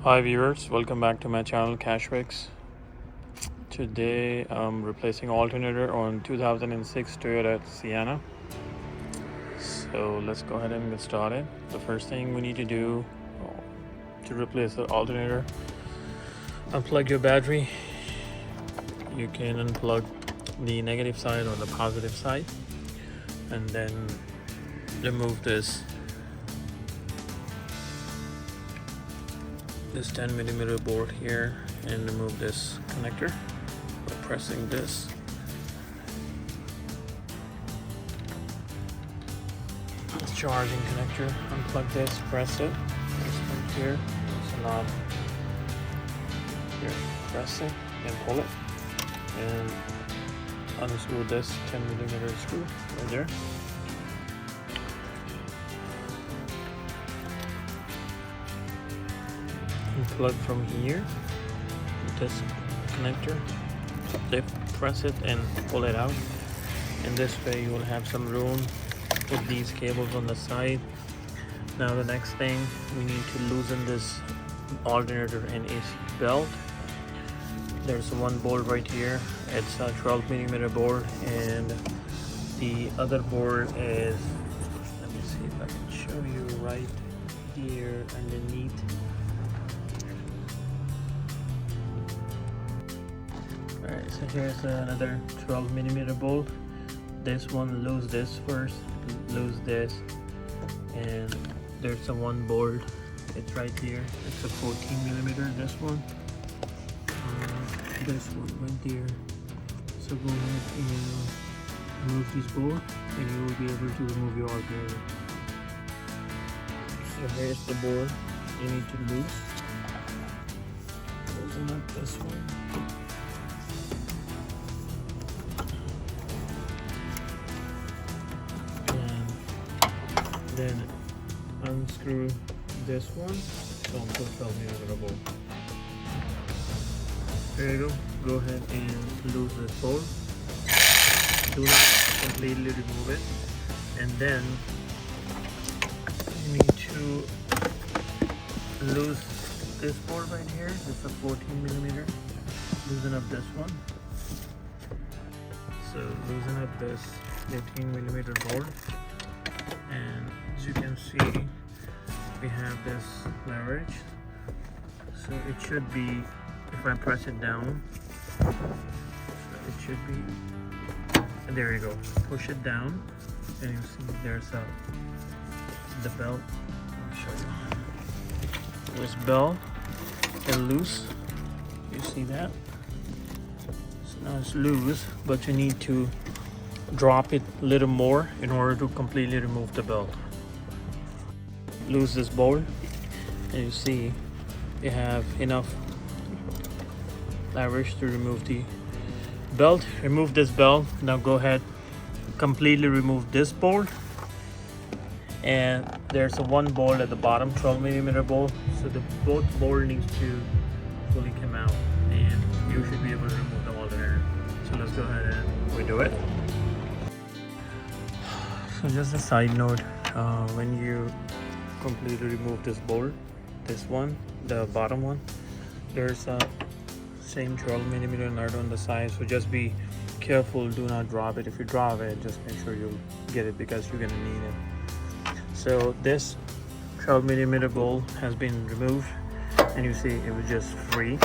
Hi viewers, welcome back to my channel Cashwix. Today I'm replacing alternator on 2006 Toyota Sienna. So let's go ahead and get started. The first thing we need to do to replace the alternator, unplug your battery. You can unplug the negative side or the positive side, and then remove this 10mm board here and remove this connector by pressing this. This charging connector, unplug this, press it. This one here, it's a knob. Here, press it and pull it, and unscrew this 10mm screw right there. Plug from here, this connector, press it and pull it out, and this way you will have some room. Put these cables on the side. Now the next thing, we need to loosen this alternator and its belt. There's one bolt right here, it's a 12mm board, and the other board is, let me see if I can show you right here underneath. Alright, so here's another 12mm bolt. This one, lose this first, lose this, and there's a one bolt, it's right here, it's a 14mm, this one, this one right there. So go ahead and remove this bolt and you will be able to remove your alternator. So here's the board you need to lose. Loosen up this one. Then unscrew this one, don't put 12mm bolt. There you go. Go ahead and lose this bolt. Do not completely remove it. And then you need to lose this bolt right here. This is a 14mm. Loosen up this one. So loosen up this 15mm bolt. And as you can see, we have this leverage, so it should be, if I press it down, it should be, and there you go, push it down and you see there's the belt. Let me show you. This belt is loose, you see that? So now it's loose, but you need to drop it a little more in order to completely remove the belt. Lose this bolt, and you see you have enough leverage to remove the belt. Remove this belt. Now go ahead, completely remove this bolt, and there's a one bolt at the bottom, 12mm bolt, so the both bolt needs to fully come out and you should be able to remove the alternator. So let's go ahead and redo it. So just a side note, when you completely remove this bolt, this one, the bottom one, there's a same 12mm nut on the side, so just be careful, do not drop it. If you drop it, just make sure you get it because you're gonna need it. So this 12mm bolt has been removed, and you see it was just free.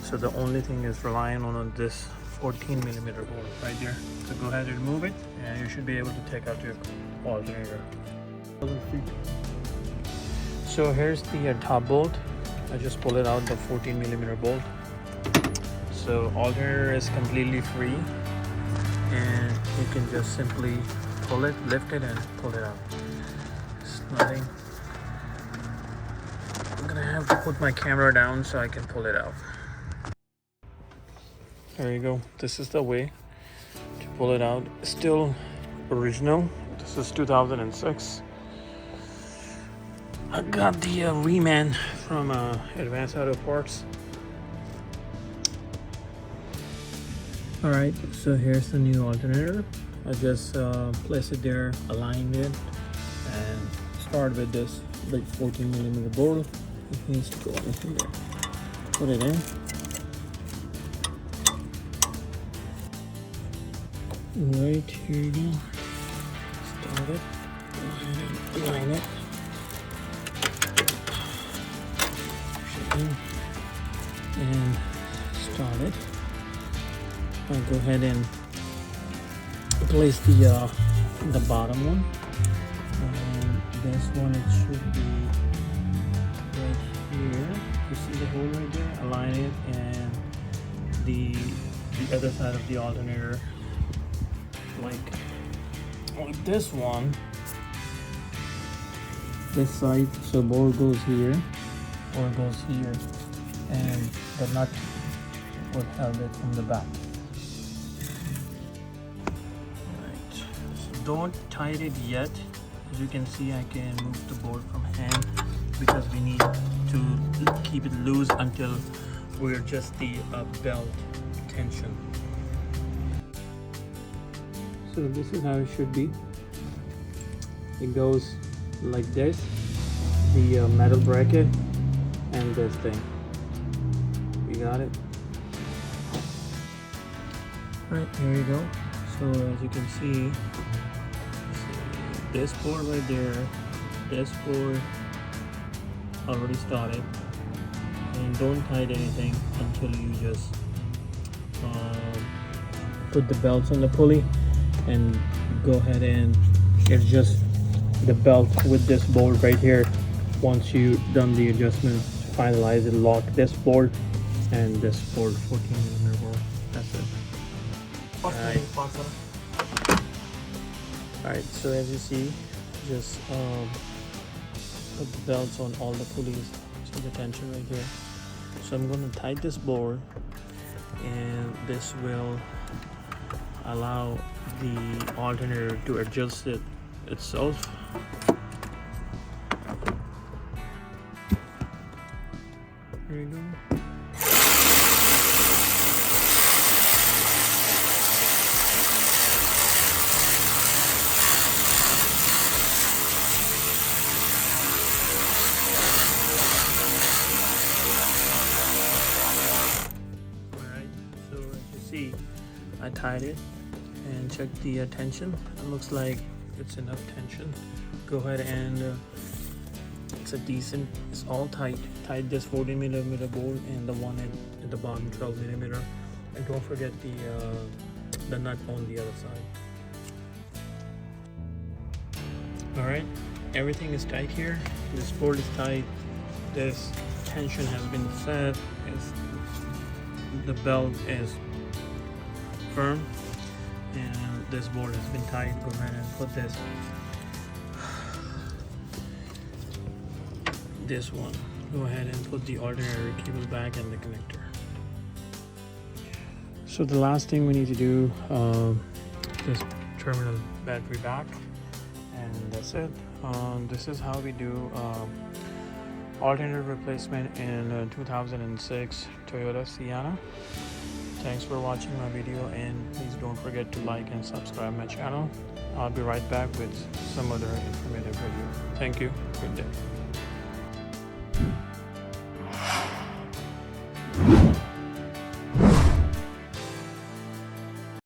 So the only thing is relying on this 14mm bolt right there. So go ahead and remove it, and you should be able to take out your alternator. So here's the top bolt. I just pull it out, the 14mm bolt. So alternator is completely free, and you can just simply pull it, lift it, and pull it out. It's nothing. I'm gonna have to put my camera down so I can pull it out. There you go. This is the way to pull it out. Still original. This is 2006. I got the reman from Advanced Auto Parts. Alright, so here's the new alternator. I just placed it there, aligned it, and start with this big 14mm bolt. It needs to go in here. Put it in. Right, here you go. Start it. Go ahead and line it. Push it in. And start it. I'll go ahead and place the bottom one. And this one, it should be right here. You see the hole right there? Align it, and the other side of the alternator, like this one, this side, so ball goes here or goes here, and the nut would hold it from the back. Right, so don't tighten it yet. As you can see, I can move the board from hand because we need to keep it loose until we adjust the belt tension. So this is how it should be. It goes like this, the metal bracket and this thing. You got it? Right, here you go. So as you can see, this board right there, this board already started, and don't tighten anything until you just put the belts on the pulley and go ahead and adjust the belt with this board right here. Once you've done the adjustment, finalize it, lock this board and this board, 14mm board. That's it. Alright, so as you see, just put the belts on all the pulleys. See the tension right here. So I'm going to tighten this board, and this will allow the alternator to adjust it itself. Here you go. Alright, so as you see, I tied it and check the tension. It looks like it's enough tension. Go ahead and it's a decent, it's all tight. Tight this 14mm bolt and the one at the bottom 12mm, and don't forget the nut on the other side. Alright, everything is tight here. This board is tight, this tension has been set, the belt is firm, and this board has been tight. Go ahead and put this one. Go ahead and put the alternator cable back and the connector. So the last thing we need to do, just terminal battery back, and that's it. This is how we do alternator replacement in 2006 Toyota Sienna. Thanks for watching my video, and please don't forget to like and subscribe my channel. I'll be right back with some other informative video. Thank you. Good day.